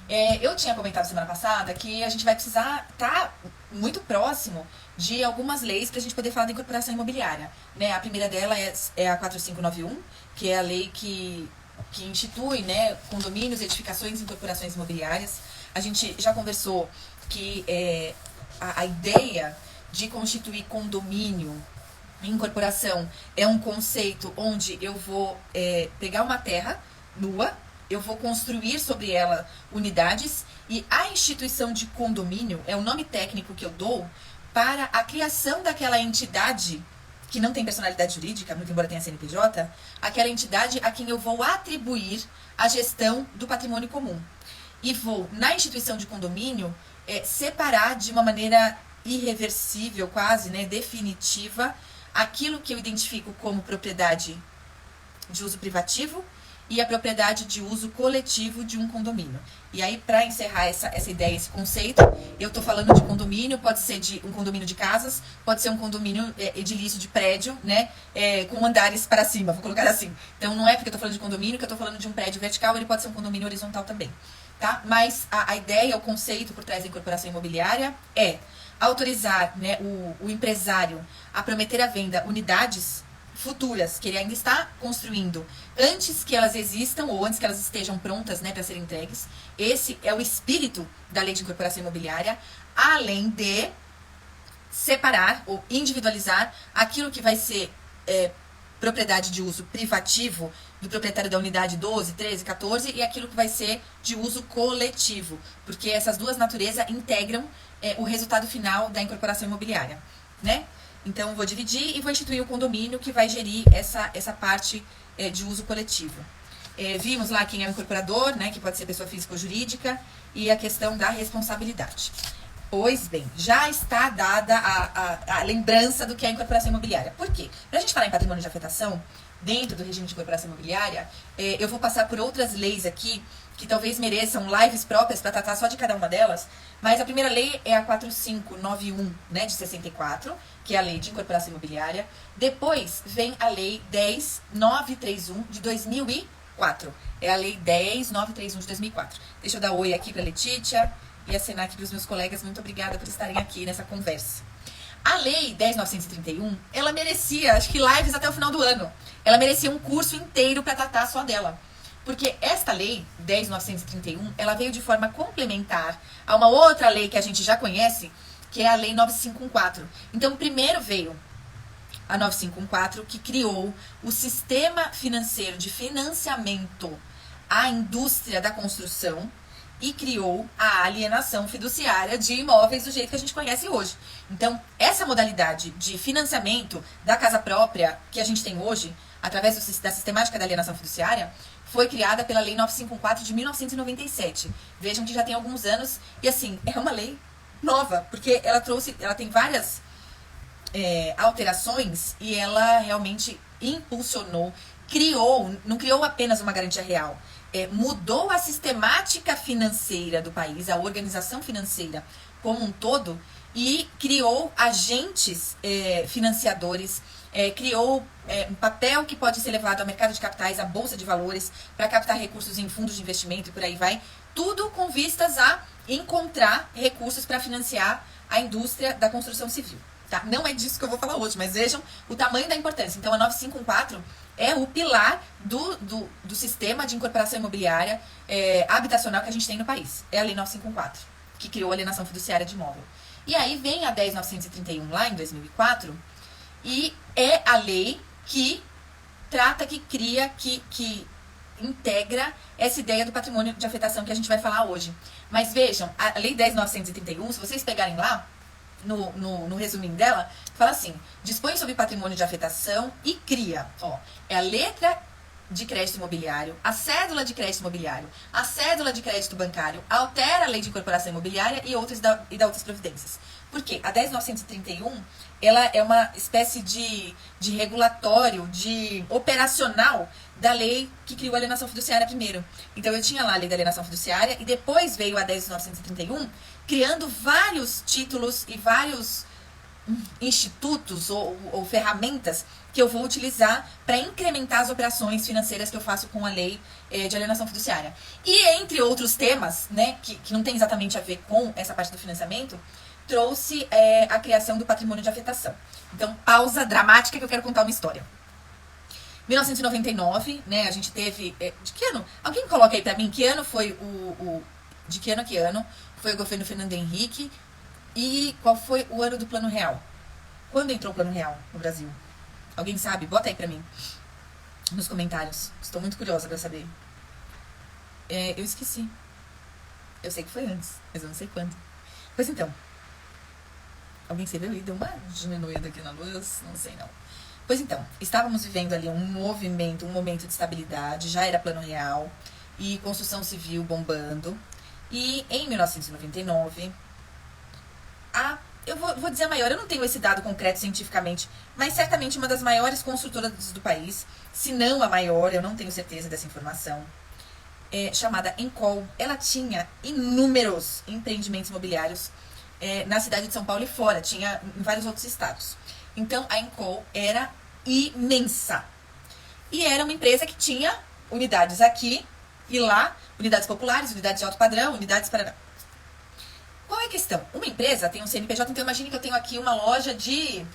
Eu tinha comentado semana passada que a gente vai precisar estar muito próximo de algumas leis para a gente poder falar da incorporação imobiliária. Né? A primeira dela é a 4591, que é a lei que institui, né, condomínios, edificações e incorporações imobiliárias. A gente já conversou que a ideia de constituir condomínio em incorporação é um conceito onde eu vou pegar uma terra nua, eu vou construir sobre ela unidades, e a instituição de condomínio é o nome técnico que eu dou para a criação daquela entidade que não tem personalidade jurídica, muito embora tenha CNPJ, aquela entidade a quem eu vou atribuir a gestão do patrimônio comum. E vou, na instituição de condomínio, separar de uma maneira irreversível, quase, né, definitiva, aquilo que eu identifico como propriedade de uso privativo e a propriedade de uso coletivo de um condomínio. E aí, para encerrar essa ideia, esse conceito, eu estou falando de condomínio, pode ser de um condomínio de casas, pode ser um condomínio edilício de prédio, né, com andares para cima, vou colocar assim. Então, não é porque eu estou falando de condomínio que eu estou falando de um prédio vertical, ele pode ser um condomínio horizontal também. Tá? Mas a ideia, o conceito por trás da incorporação imobiliária é autorizar, né, o empresário a prometer à venda unidades futuras, que ele ainda está construindo, antes que elas existam ou antes que elas estejam prontas, né, para serem entregues. Esse é o espírito da lei de incorporação imobiliária, além de separar ou individualizar aquilo que vai ser propriedade de uso privativo do proprietário da unidade 12, 13, 14 e aquilo que vai ser de uso coletivo, porque essas duas naturezas integram o resultado final da incorporação imobiliária, né? Então, vou dividir e vou instituir o condomínio que vai gerir essa parte de uso coletivo. Vimos lá quem é o incorporador, né, que pode ser pessoa física ou jurídica, e a questão da responsabilidade. Pois bem, já está dada a lembrança do que é a incorporação imobiliária. Por quê? Para a gente falar em patrimônio de afetação, dentro do regime de incorporação imobiliária, eu vou passar por outras leis aqui, que talvez mereçam lives próprias para tratar só de cada uma delas, mas a primeira lei é a 4591, né, de 64, que é a lei de incorporação imobiliária. Depois vem a lei 10931 de 2004. É a lei 10931 de 2004. Deixa eu dar oi aqui para a Letícia e acenar aqui para os meus colegas. Muito obrigada por estarem aqui nessa conversa. A lei 10.931, ela merecia, acho que lives até o final do ano. Ela merecia um curso inteiro para tratar só dela. Porque esta lei, 10.931, ela veio de forma complementar a uma outra lei que a gente já conhece, que é a lei 9514. Então, primeiro veio a 9514, que criou o sistema financeiro de financiamento à indústria da construção e criou a alienação fiduciária de imóveis do jeito que a gente conhece hoje. Então, essa modalidade de financiamento da casa própria que a gente tem hoje, através da sistemática da alienação fiduciária, foi criada pela Lei 9514 de 1997. Vejam que já tem alguns anos, e assim, é uma lei nova, porque ela tem várias alterações, e ela realmente impulsionou, não criou apenas uma garantia real, mudou a sistemática financeira do país, a organização financeira como um todo, e criou agentes financiadores, criou um papel que pode ser levado ao mercado de capitais, à bolsa de valores, para captar recursos em fundos de investimento e por aí vai. Tudo com vistas a encontrar recursos para financiar a indústria da construção civil. Tá? Não é disso que eu vou falar hoje, mas vejam o tamanho da importância. Então, a 9514 é o pilar do sistema de incorporação imobiliária habitacional que a gente tem no país. É a Lei 9514, que criou a alienação fiduciária de imóvel. E aí vem a 10.931 lá em 2004, e é a lei que trata, que cria, que integra essa ideia do patrimônio de afetação que a gente vai falar hoje. Mas vejam, a Lei 10.931, se vocês pegarem lá, no resuminho dela, fala assim: dispõe sobre patrimônio de afetação e cria, é a letra de crédito imobiliário, a cédula de crédito imobiliário, a cédula de crédito bancário, altera a lei de incorporação imobiliária e dá outras providências. Por quê? A 10.931, ela é uma espécie de regulatório, de operacional da lei que criou a alienação fiduciária primeiro. Então, eu tinha lá a lei da alienação fiduciária e depois veio a 10.931, criando vários títulos e vários institutos ou ferramentas que eu vou utilizar para incrementar as operações financeiras que eu faço com a lei de alienação fiduciária. E entre outros temas, né, que não tem exatamente a ver com essa parte do financiamento, trouxe a criação do patrimônio de afetação. Então, pausa dramática que eu quero contar uma história. 1999, né, a gente teve... de que ano? Alguém coloca aí pra mim, que ano foi de que ano a que ano foi o governo Fernando Henrique e qual foi o ano do Plano Real? Quando entrou o Plano Real no Brasil? Alguém sabe? Bota aí pra mim, nos comentários. Estou muito curiosa pra saber. Eu esqueci. Eu sei que foi antes, mas eu não sei quando. Pois então. Alguém percebeu aí? Deu uma diminuída aqui na luz? Não sei não. Pois então, estávamos vivendo ali um movimento, um momento de estabilidade, já era Plano Real e construção civil bombando. E em 1999, eu vou dizer a maior, eu não tenho esse dado concreto cientificamente, mas certamente uma das maiores construtoras do país, se não a maior, eu não tenho certeza dessa informação, chamada Encol. Ela tinha inúmeros empreendimentos imobiliários na cidade de São Paulo e fora, tinha em vários outros estados. Então, a Encol era imensa. E era uma empresa que tinha unidades aqui e lá, unidades populares, unidades de alto padrão, unidades para... Qual é a questão? Uma empresa tem um CNPJ, então imagine que eu tenho aqui uma loja de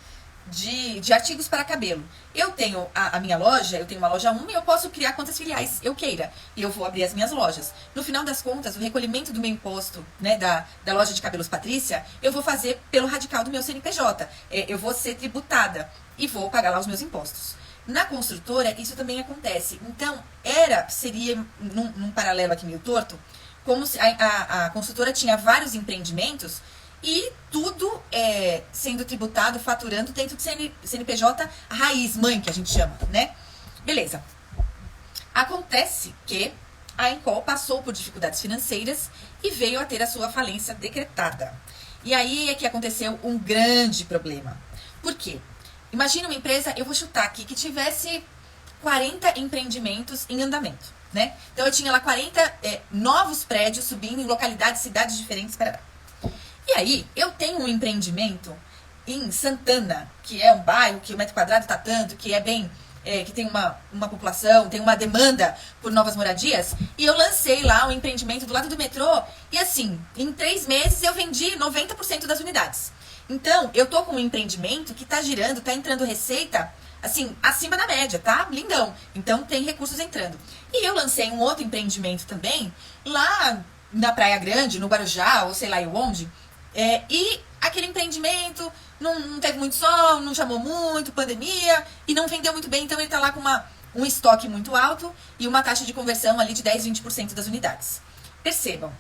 artigos para cabelo. Eu tenho a minha loja, eu tenho uma loja 1 e eu posso criar quantas filiais eu queira. E eu vou abrir as minhas lojas. No final das contas, o recolhimento do meu imposto, né, da loja de cabelos Patrícia, eu vou fazer pelo radical do meu CNPJ. Eu vou ser tributada e vou pagar lá os meus impostos. Na construtora, isso também acontece. Então, seria, num paralelo aqui meio torto, como se a construtora tinha vários empreendimentos e tudo sendo tributado, faturando dentro do CNPJ raiz, mãe, que a gente chama, né? Beleza. Acontece que a Encol passou por dificuldades financeiras e veio a ter a sua falência decretada. E aí é que aconteceu um grande problema. Por quê? Imagina uma empresa, eu vou chutar aqui, que tivesse 40 empreendimentos em andamento, né? Então eu tinha lá 40 novos prédios subindo em localidades, cidades diferentes, para E aí, eu tenho um empreendimento em Santana, que é um bairro que o metro quadrado está tanto, que é bem, que tem uma população, tem uma demanda por novas moradias, e eu lancei lá um empreendimento do lado do metrô, e assim, em 3 meses eu vendi 90% das unidades. Então, eu tô com um empreendimento que tá girando, tá entrando receita, assim, acima da média, tá? Lindão. Então, tem recursos entrando. E eu lancei um outro empreendimento também, lá na Praia Grande, no Guarujá, ou sei lá onde, e aquele empreendimento não teve muito sol, não chamou muito, pandemia, e não vendeu muito bem, então ele tá lá com um estoque muito alto e uma taxa de conversão ali de 10, 20% das unidades. Percebam,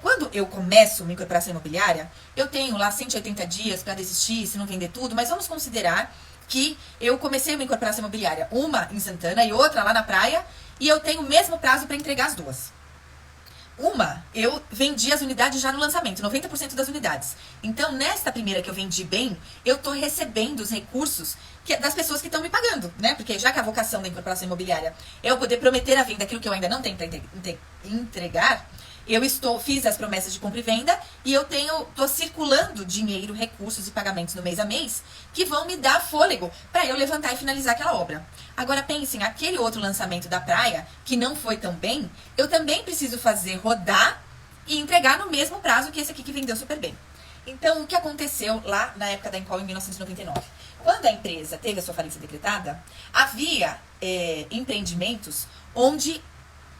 quando eu começo uma incorporação imobiliária, eu tenho lá 180 dias para desistir, se não vender tudo, mas vamos considerar que eu comecei uma incorporação imobiliária, uma em Santana e outra lá na praia, e eu tenho o mesmo prazo para entregar as duas. Uma, eu vendi as unidades já no lançamento, 90% das unidades. Então, nesta primeira que eu vendi bem, eu estou recebendo os recursos das pessoas que estão me pagando, né? Porque já que a vocação da incorporação imobiliária é eu poder prometer à venda aquilo que eu ainda não tenho para entregar, fiz as promessas de compra e venda e tô circulando dinheiro, recursos e pagamentos no mês a mês que vão me dar fôlego para eu levantar e finalizar aquela obra. Agora pensem, aquele outro lançamento da praia, que não foi tão bem, eu também preciso fazer rodar e entregar no mesmo prazo que esse aqui que vendeu super bem. Então, o que aconteceu lá na época da Encol em 1999? Quando a empresa teve a sua falência decretada, havia empreendimentos onde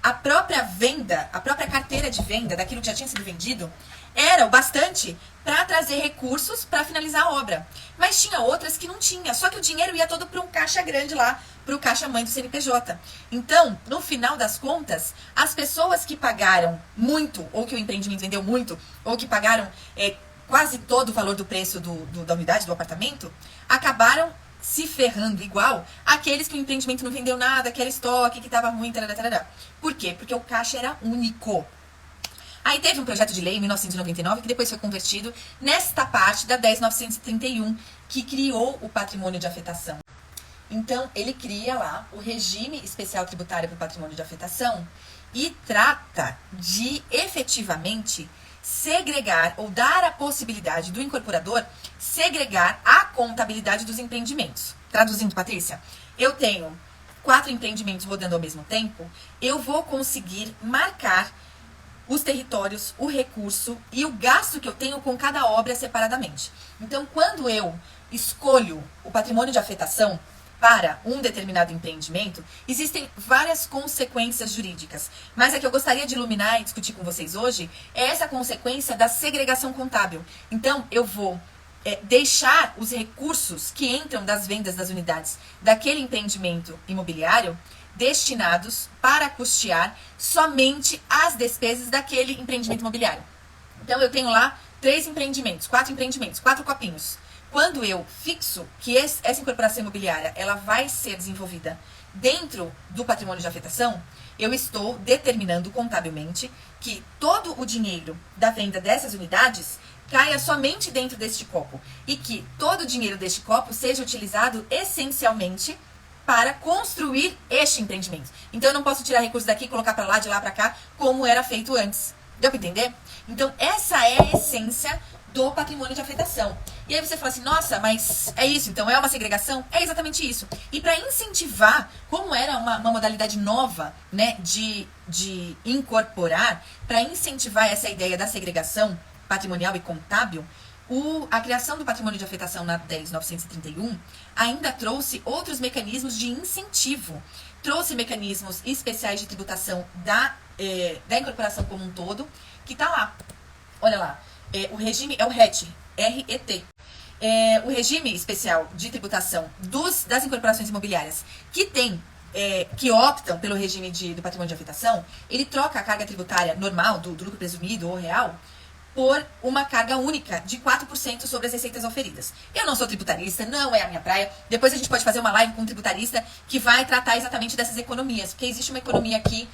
a própria venda, a própria carteira de venda daquilo que já tinha sido vendido era o bastante para trazer recursos para finalizar a obra. Mas tinha outras que não tinha, só que o dinheiro ia todo para um caixa grande lá, para o caixa mãe do CNPJ. Então, no final das contas, as pessoas que pagaram muito, ou que o empreendimento vendeu muito, ou que pagaram quase todo o valor do preço da unidade, do apartamento, acabaram se ferrando igual aqueles que o empreendimento não vendeu nada, que era estoque, que estava ruim, tarará, tarará. Por quê? Porque o caixa era único. Aí teve um projeto de lei em 1999 que depois foi convertido nesta parte da 10.931, que criou o patrimônio de afetação. Então, ele cria lá o regime especial tributário para o patrimônio de afetação e trata de, efetivamente, segregar ou dar a possibilidade do incorporador segregar a contabilidade dos empreendimentos. Traduzindo, Patrícia, eu tenho 4 empreendimentos rodando ao mesmo tempo, eu vou conseguir marcar os territórios, o recurso e o gasto que eu tenho com cada obra separadamente. Então, quando eu escolho o patrimônio de afetação para um determinado empreendimento, existem várias consequências jurídicas. Mas a que eu gostaria de iluminar e discutir com vocês hoje é essa consequência da segregação contábil. Então, eu vou deixar os recursos que entram das vendas das unidades daquele empreendimento imobiliário destinados para custear somente as despesas daquele empreendimento imobiliário. Então, eu tenho lá 3 empreendimentos, 4 empreendimentos, 4 copinhos. Quando eu fixo que essa incorporação imobiliária ela vai ser desenvolvida dentro do patrimônio de afetação, eu estou determinando contabilmente que todo o dinheiro da venda dessas unidades caia somente dentro deste copo e que todo o dinheiro deste copo seja utilizado essencialmente para construir este empreendimento. Então, eu não posso tirar recursos daqui e colocar para lá, de lá para cá, como era feito antes. Deu para entender? Então, essa é a essência do patrimônio de afetação. E aí você fala assim, nossa, mas é isso, então é uma segregação? É exatamente isso. E para incentivar, como era uma modalidade nova, né, de incorporar, para incentivar essa ideia da segregação patrimonial e contábil, a criação do patrimônio de afetação na 10.931 ainda trouxe outros mecanismos de incentivo. Trouxe mecanismos especiais de tributação da incorporação como um todo, que está lá. Olha lá. O regime é o RET, R-E-T. O regime especial de tributação das incorporações imobiliárias que optam pelo regime do patrimônio de afetação, ele troca a carga tributária normal, do lucro presumido ou real, por uma carga única de 4% sobre as receitas oferidas. Eu não sou tributarista, não é a minha praia. Depois a gente pode fazer uma live com um tributarista que vai tratar exatamente dessas economias, porque existe uma economia aqui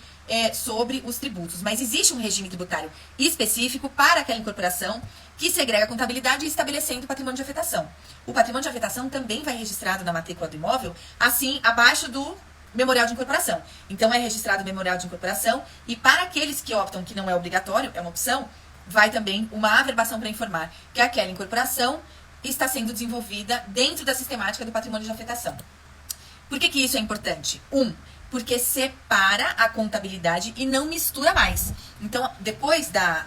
sobre os tributos, mas existe um regime tributário específico para aquela incorporação que segrega a contabilidade estabelecendo o patrimônio de afetação. O patrimônio de afetação também vai registrado na matrícula do imóvel, assim, abaixo do memorial de incorporação. Então, é registrado o memorial de incorporação e para aqueles que optam que não é obrigatório, é uma opção, vai também uma averbação para informar que aquela incorporação está sendo desenvolvida dentro da sistemática do patrimônio de afetação. Por que isso é importante? Porque separa a contabilidade e não mistura mais. Então, depois da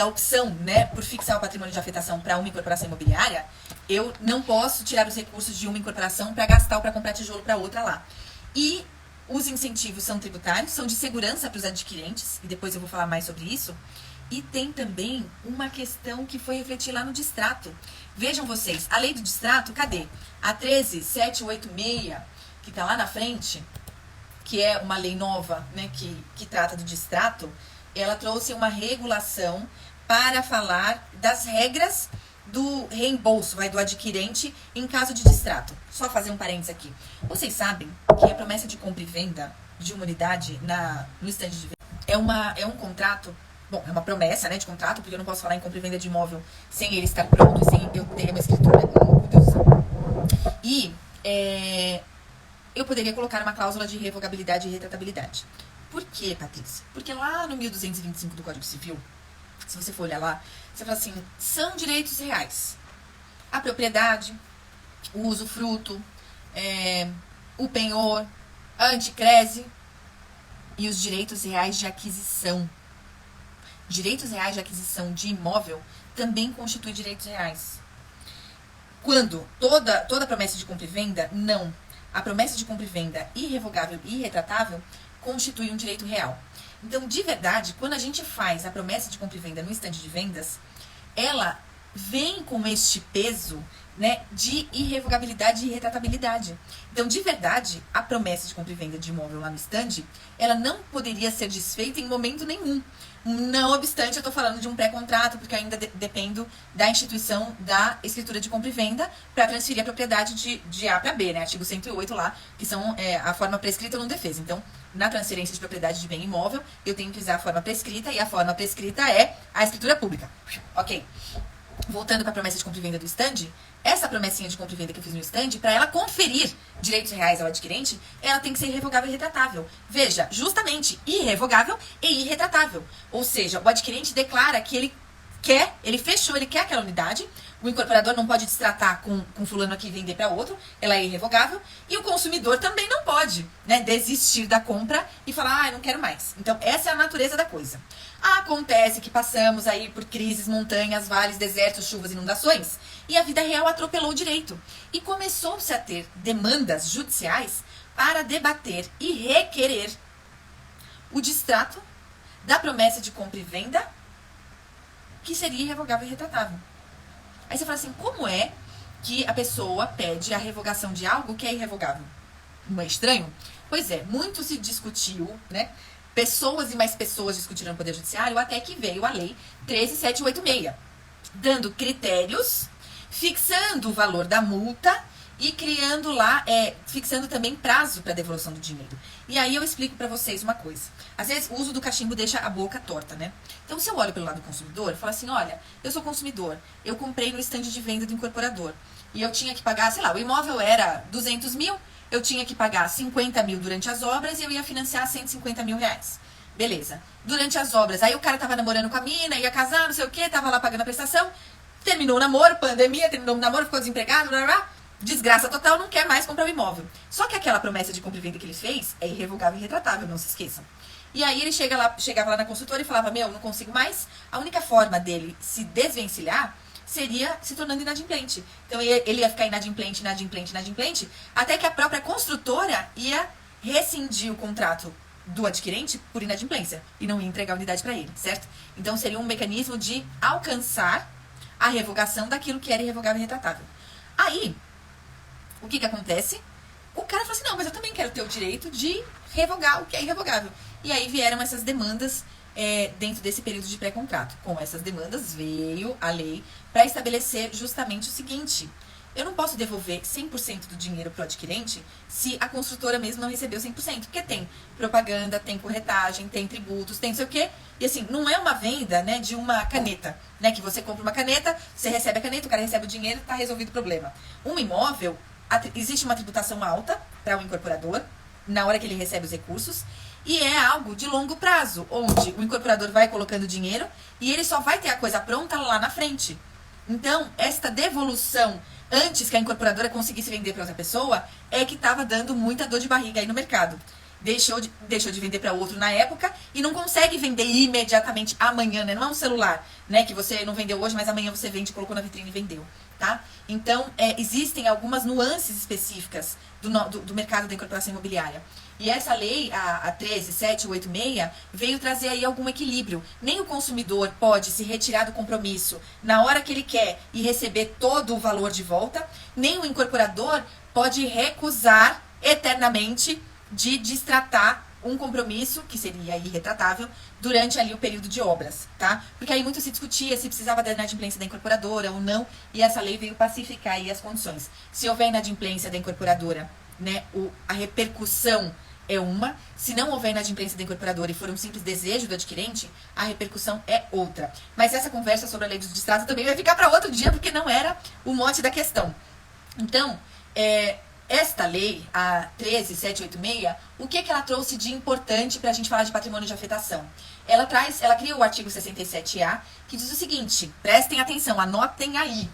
opção, né, por fixar o patrimônio de afetação para uma incorporação imobiliária, eu não posso tirar os recursos de uma incorporação para gastar ou para comprar tijolo para outra lá. E os incentivos são tributários, são de segurança para os adquirentes, e depois eu vou falar mais sobre isso. E tem também uma questão que foi refletir lá no distrato. Vejam vocês, a lei do distrato, cadê? A 13.786, que está lá na frente, que é uma lei nova, né, que trata do distrato, ela trouxe uma regulação para falar das regras do reembolso, do adquirente em caso de distrato. Só fazer um parênteses aqui. Vocês sabem que a promessa de compra e venda de uma unidade no estande de venda é um contrato, bom, é uma promessa, né, de contrato, porque eu não posso falar em compra e venda de imóvel sem ele estar pronto e sem eu ter uma escritura. Meu Deus do céu. E eu poderia colocar uma cláusula de revogabilidade e retratabilidade. Por quê, Patrícia? Porque lá no 1225 do Código Civil, se você for olhar lá, você fala assim, são direitos reais. A propriedade, o usufruto, o penhor, a anticrese e os direitos reais de aquisição. Direitos reais de aquisição de imóvel também constituem direitos reais. Quando toda promessa de compra e venda, não. A promessa de compra e venda irrevogável e irretratável constitui um direito real. Então, de verdade, quando a gente faz a promessa de compra e venda no estande de vendas, ela vem com este peso, né, de irrevogabilidade e irretratabilidade. Então, de verdade, a promessa de compra e venda de imóvel lá no estande, ela não poderia ser desfeita em momento nenhum. Não obstante, eu estou falando de um pré-contrato, porque ainda dependo da instituição da escritura de compra e venda para transferir a propriedade de A para B, né? Artigo 108 lá, que são a forma prescrita ou não defesa. Então, na transferência de propriedade de bem imóvel, eu tenho que usar a forma prescrita, e a forma prescrita é a escritura pública. Ok. voltando para a promessa de compra e venda do stand, essa promessinha de compra e venda que eu fiz no stand, para ela conferir direitos reais ao adquirente, ela tem que ser irrevogável e retratável. Veja, justamente irrevogável e irretratável. Ou seja, o adquirente declara que ele quer, ele fechou, ele quer aquela unidade, o incorporador não pode destratar com fulano aqui e vender para outro, ela é irrevogável, e o consumidor também não pode, né, desistir da compra e falar, não quero mais. Então, essa é a natureza da coisa. Acontece que passamos aí por crises, montanhas, vales, desertos, chuvas, inundações, e a vida real atropelou o direito. E começou-se a ter demandas judiciais para debater e requerer o distrato da promessa de compra e venda, que seria irrevogável e retratável. Aí você fala assim, como é que a pessoa pede a revogação de algo que é irrevogável? Não é estranho? Pois é, muito se discutiu, né? Pessoas e mais pessoas discutiram no Poder Judiciário até que veio a Lei 13.786, dando critérios, fixando o valor da multa e criando lá, fixando também prazo para devolução do dinheiro. E aí eu explico para vocês uma coisa. Às vezes o uso do cachimbo deixa a boca torta, né? Então se eu olho pelo lado do consumidor, eu falo assim, olha, eu sou consumidor, eu comprei no estande de venda do incorporador e eu tinha que pagar, sei lá, o imóvel era 200 mil, eu tinha que pagar 50 mil durante as obras e eu ia financiar 150 mil reais. Beleza. Durante as obras, aí o cara tava namorando com a mina, ia casar, não sei o que, tava lá pagando a prestação, terminou o namoro, pandemia, terminou o namoro, ficou desempregado, blá, blá, blá. Desgraça total, não quer mais comprar o imóvel. Só que aquela promessa de compra e venda que ele fez é irrevogável e retratável, não se esqueçam. E aí ele chegava lá na consultora e falava, não consigo mais. A única forma dele se desvencilhar seria se tornando inadimplente. Então ele ia ficar inadimplente, até que a própria construtora ia rescindir o contrato do adquirente por inadimplência e não ia entregar a unidade para ele, certo? Então seria um mecanismo de alcançar a revogação daquilo que era irrevogável e retratável. Aí, o que acontece? O cara fala assim, não, mas eu também quero ter o direito de revogar o que é irrevogável. E aí vieram essas demandas dentro desse período de pré-contrato. Com essas demandas veio a lei para estabelecer justamente o seguinte, eu não posso devolver 100% do dinheiro para o adquirente se a construtora mesmo não recebeu 100%, porque tem propaganda, tem corretagem, tem tributos, tem não sei o quê. E assim, não é uma venda, né, de uma caneta, né, que você compra uma caneta, você recebe a caneta, o cara recebe o dinheiro, está resolvido o problema. Um imóvel, existe uma tributação alta para o incorporador, na hora que ele recebe os recursos, e é algo de longo prazo, onde o incorporador vai colocando dinheiro e ele só vai ter a coisa pronta lá na frente. Então, esta devolução antes que a incorporadora conseguisse vender para outra pessoa é que estava dando muita dor de barriga aí no mercado. Deixou de vender para outro na época e não consegue vender imediatamente amanhã, né? Não é um celular, né? Que você não vendeu hoje, mas amanhã você vende, colocou na vitrine e vendeu, tá? Então, existem algumas nuances específicas do mercado da incorporação imobiliária. E essa lei, a 13.786, veio trazer aí algum equilíbrio. Nem o consumidor pode se retirar do compromisso na hora que ele quer e receber todo o valor de volta, nem o incorporador pode recusar eternamente de destratar um compromisso, que seria irretratável, durante ali o período de obras, tá? Porque aí muito se discutia se precisava da inadimplência da incorporadora ou não, e essa lei veio pacificar aí as condições. Se houver inadimplência da incorporadora, né, a repercussão é uma. Se não houver inadimplência da incorporadora e for um simples desejo do adquirente, a repercussão é outra. Mas essa conversa sobre a lei do distrato também vai ficar para outro dia, porque não era o mote da questão. Então, esta lei, a 13.786, o que ela trouxe de importante para a gente falar de patrimônio de afetação? Ela cria o artigo 67A, que diz o seguinte, prestem atenção, anotem aí.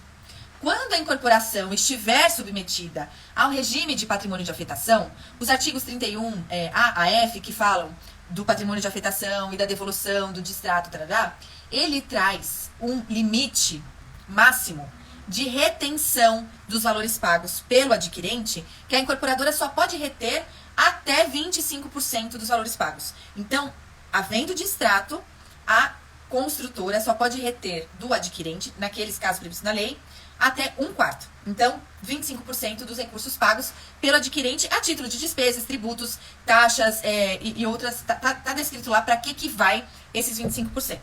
Quando a incorporação estiver submetida ao regime de patrimônio de afetação, os artigos 31 A a F, que falam do patrimônio de afetação e da devolução, do distrato, tarará, ele traz um limite máximo de retenção dos valores pagos pelo adquirente, que a incorporadora só pode reter até 25% dos valores pagos. Então, havendo distrato, a construtora só pode reter do adquirente, naqueles casos previstos na lei, até 1/4. Então, 25% dos recursos pagos pelo adquirente a título de despesas, tributos, taxas e outras. Tá descrito lá para que vai esses 25%.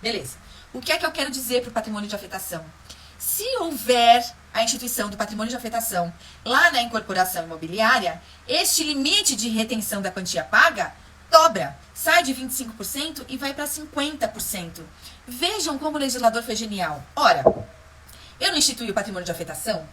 Beleza. O que é que eu quero dizer para o patrimônio de afetação? Se houver a instituição do patrimônio de afetação lá na incorporação imobiliária, este limite de retenção da quantia paga dobra, sai de 25% e vai para 50%. Vejam como o legislador foi genial. Ora, Eu não instituí o patrimônio de afetação?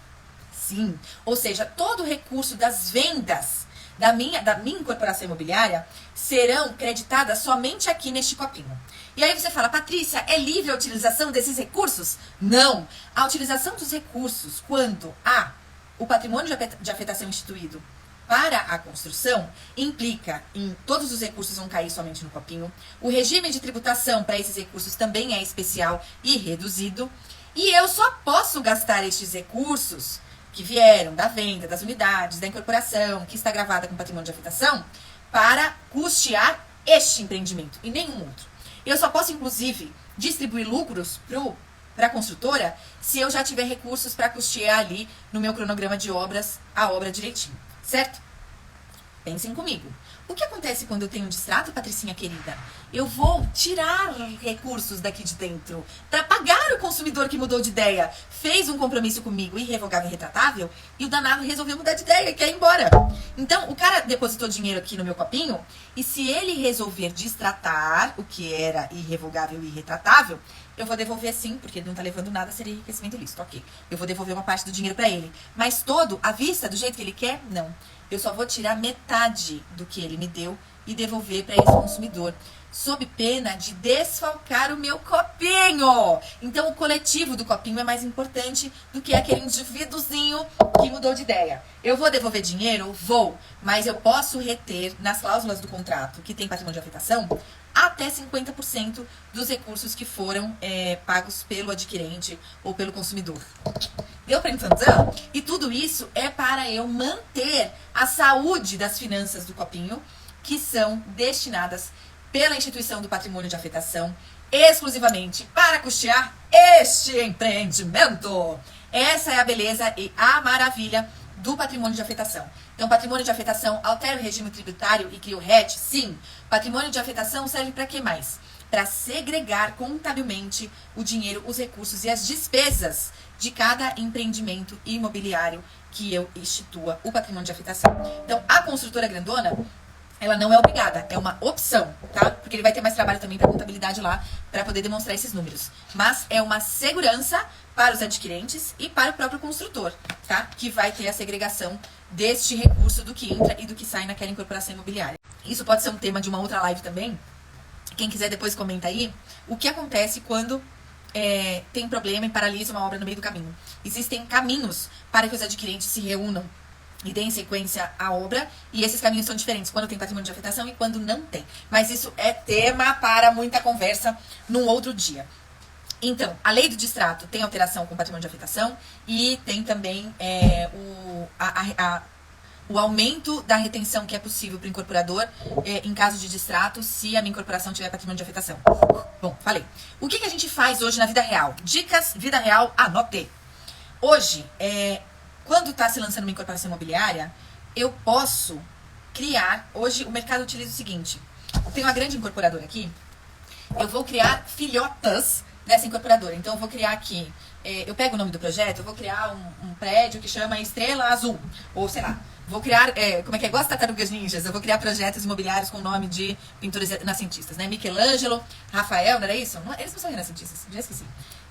Sim. Ou seja, todo o recurso das vendas da minha incorporação imobiliária serão creditadas somente aqui neste copinho. E aí você fala, Patrícia, é livre a utilização desses recursos? Não. A utilização dos recursos, quando há o patrimônio de afetação instituído para a construção, implica em todos os recursos vão cair somente no copinho. O regime de tributação para esses recursos também é especial e reduzido. E eu só posso gastar estes recursos que vieram da venda das unidades, da incorporação, que está gravada com patrimônio de afetação, para custear este empreendimento e nenhum outro. Eu só posso, inclusive, distribuir lucros para a construtora se eu já tiver recursos para custear ali no meu cronograma de obras a obra direitinho, certo? Pensem comigo. O que acontece quando eu tenho um distrato, Patricinha querida? Eu vou tirar recursos daqui de dentro para pagar o consumidor que mudou de ideia, fez um compromisso comigo irrevogável e retratável e o danado resolveu mudar de ideia e quer ir embora. Então, o cara depositou dinheiro aqui no meu copinho e se ele resolver distratar o que era irrevogável e irretratável, eu vou devolver sim, porque ele não tá levando nada, seria enriquecimento ilícito, ok. Eu vou devolver uma parte do dinheiro para ele. Mas todo, à vista, do jeito que ele quer, não. Eu só vou tirar metade do que ele me deu e devolver para esse consumidor, sob pena de desfalcar o meu copinho. Então, o coletivo do copinho é mais importante do que aquele indivíduozinho que mudou de ideia. Eu vou devolver dinheiro? Vou, mas eu posso reter nas cláusulas do contrato que tem patrimônio de afetação até 50% dos recursos que foram pagos pelo adquirente ou pelo consumidor. Deu para entender? E tudo isso é para eu manter a saúde das finanças do copinho, que são destinadas pela instituição do patrimônio de afetação exclusivamente para custear este empreendimento. Essa é a beleza e a maravilha do patrimônio de afetação. Então, patrimônio de afetação altera o regime tributário e cria o RET? Sim. Patrimônio de afetação serve para quê mais? Para segregar contabilmente o dinheiro, os recursos e as despesas de cada empreendimento imobiliário que eu institua o patrimônio de afetação. Então, a construtora grandona, ela não é obrigada, é uma opção, tá? Porque ele vai ter mais trabalho também para contabilidade lá, para poder demonstrar esses números. Mas é uma segurança para os adquirentes e para o próprio construtor, tá? Que vai ter a segregação deste recurso do que entra e do que sai naquela incorporação imobiliária. Isso pode ser um tema de uma outra live também. Quem quiser depois comenta aí. O que acontece quando tem problema e paralisa uma obra no meio do caminho? Existem caminhos para que os adquirentes se reúnam e deem sequência à obra, e esses caminhos são diferentes quando tem patrimônio de afetação e quando não tem. Mas isso é tema para muita conversa num outro dia. Então, a lei do distrato tem alteração com patrimônio de afetação e tem também o aumento da retenção que é possível para o incorporador em caso de distrato, se a minha incorporação tiver patrimônio de afetação. Bom, falei. O que a gente faz hoje na vida real? Dicas, vida real, anote. Hoje, quando está se lançando uma incorporação imobiliária, eu posso criar... Hoje, o mercado utiliza o seguinte. Tem uma grande incorporadora aqui. Eu vou criar filhotas dessa incorporadora. Então, eu vou criar aqui... eu pego o nome do projeto, eu vou criar um prédio que chama Estrela Azul. Ou, sei lá, vou criar... como é que é? Gosta de tartarugas ninjas? Eu vou criar projetos imobiliários com o nome de pintores renascentistas, né? Michelangelo, Rafael, não era isso? Não, eles não são renascentistas, já esqueci.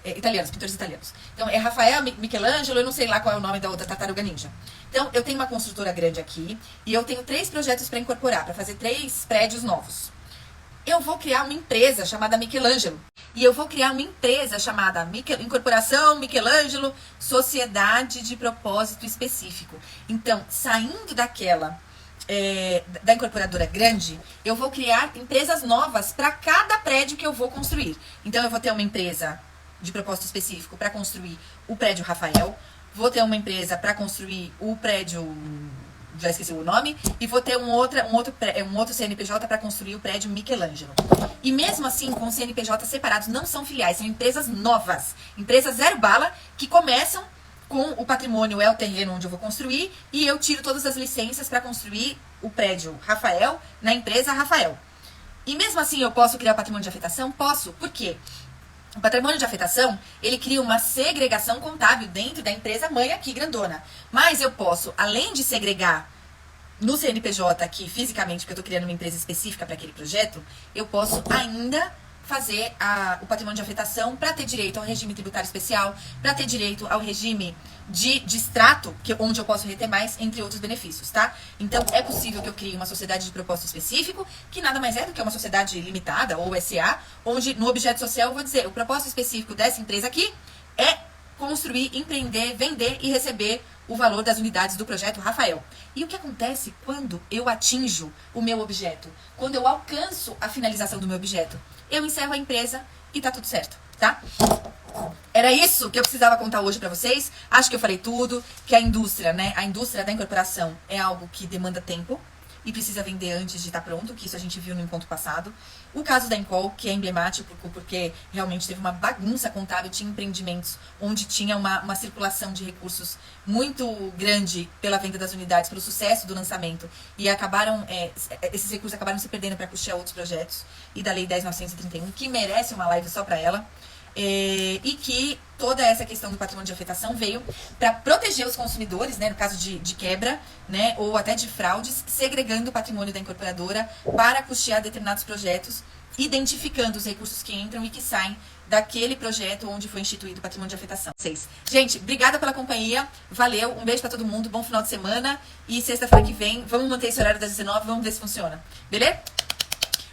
Italianos, pintores italianos. Então, é Rafael, Michelangelo, eu não sei lá qual é o nome da outra tartaruga ninja. Então, eu tenho uma construtora grande aqui e eu tenho 3 projetos para incorporar, para fazer 3 prédios novos. Eu vou criar uma empresa chamada Michelangelo. E eu vou criar uma empresa chamada Incorporação Michelangelo Sociedade de Propósito Específico. Então, saindo daquela... da incorporadora grande, eu vou criar empresas novas para cada prédio que eu vou construir. Então, eu vou ter uma empresa de propósito específico para construir o prédio Rafael, vou ter uma empresa para construir o prédio, já esqueci o nome, e vou ter um outro CNPJ para construir o prédio Michelangelo. E mesmo assim, com CNPJ separados, não são filiais, são empresas novas, empresas zero bala, que começam com o patrimônio, é o terreno onde eu vou construir, e eu tiro todas as licenças para construir o prédio Rafael na empresa Rafael. E mesmo assim, eu posso criar o patrimônio de afetação? Posso. Por quê? O patrimônio de afetação, ele cria uma segregação contábil dentro da empresa mãe aqui, grandona. Mas eu posso, além de segregar no CNPJ aqui, fisicamente, porque eu estou criando uma empresa específica para aquele projeto, eu posso ainda fazer o patrimônio de afetação para ter direito ao regime tributário especial, para ter direito ao regime de extrato, onde eu posso reter mais, entre outros benefícios, tá? Então, é possível que eu crie uma sociedade de propósito específico, que nada mais é do que uma sociedade limitada, ou SA, onde no objeto social eu vou dizer, o propósito específico dessa empresa aqui é construir, empreender, vender e receber o valor das unidades do projeto Rafael. E o que acontece quando eu atinjo o meu objeto? Quando eu alcanço a finalização do meu objeto? Eu encerro a empresa e tá tudo certo, tá? Era isso que eu precisava contar hoje pra vocês. Acho que eu falei tudo, que a indústria, né? A indústria da incorporação é algo que demanda tempo e precisa vender antes de estar pronto, que isso a gente viu no encontro passado. O caso da Encol, que é emblemático, porque realmente teve uma bagunça contábil, tinha empreendimentos onde tinha uma circulação de recursos muito grande pela venda das unidades, pelo sucesso do lançamento, e esses recursos acabaram se perdendo para custear outros projetos, e da Lei 10.931, que merece uma live só para ela. E que toda essa questão do patrimônio de afetação veio para proteger os consumidores, né, no caso de quebra, né, ou até de fraudes, segregando o patrimônio da incorporadora para custear determinados projetos, identificando os recursos que entram e que saem daquele projeto onde foi instituído o patrimônio de afetação. Gente, obrigada pela companhia, valeu, um beijo para todo mundo, bom final de semana, e sexta-feira que vem, vamos manter esse horário das 19, vamos ver se funciona, beleza?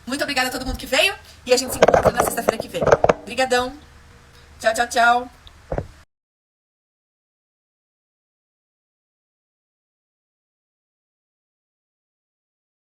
Muito obrigada a todo mundo que veio, e a gente se encontra na sexta-feira que vem. Obrigadão! Tchau, tchau, tchau.